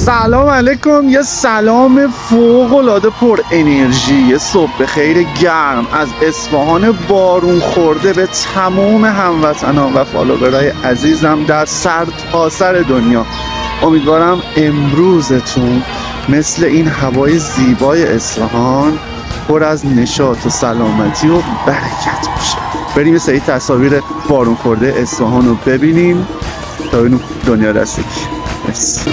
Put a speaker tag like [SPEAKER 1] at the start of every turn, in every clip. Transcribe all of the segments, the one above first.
[SPEAKER 1] سلام علیکم. یه سلام فوق العاده پر انرژی، یه صبح خیر گرم از اصفهان بارون خورده به تمام هموطنان و فالوورای عزیزم در سرتاسر دنیا. امیدوارم امروزتون مثل این هوای زیبای اصفهان پر از نشاط و سلامتی و برکت باشه. بریم یه سری تصاویر بارون خورده اصفهان رو ببینیم تا ببینیم دنیا دسته کی. مرسی.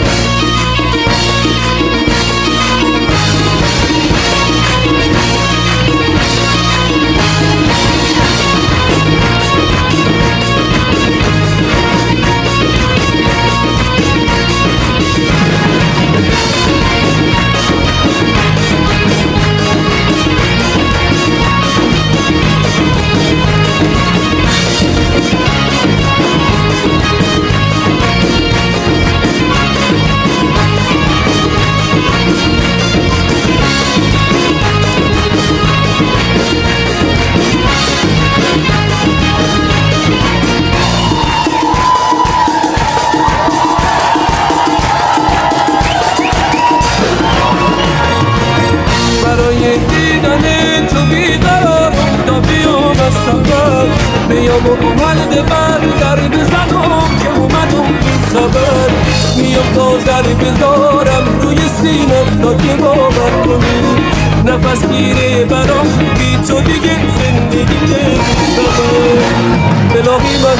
[SPEAKER 2] بیام و حلقه بر در بزنم که اومدم خبر میام تا سر بذارم روی سینه تا که باور کنی نفس گیره برام بی تو دیگه زندگی نمی‌شود. الهی من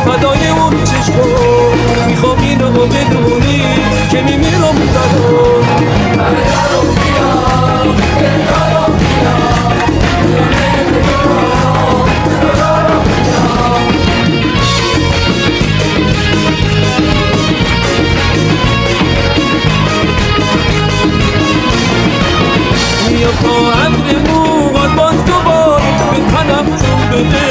[SPEAKER 2] فدای اون چشمم میخوام اینو بدونی که میمیرم برام برام بیام برام بیام میام تا عمر موغان باز دوباره به تنم جون بده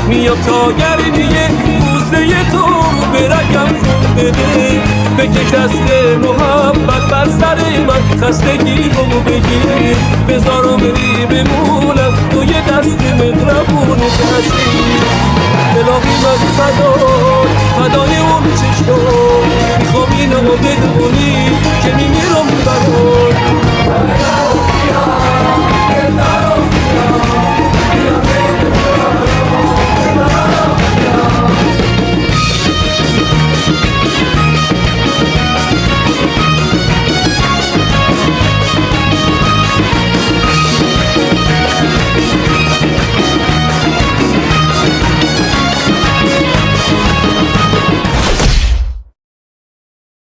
[SPEAKER 2] میام تا گرمیه بوسه تو به رگم خون بده بکش دست محبت بر سر من خستگی رو بگیر بذارم بری بمونم تو یه دست مهربون هستی الهی من فدای اون چشم میخوام اینو بدونم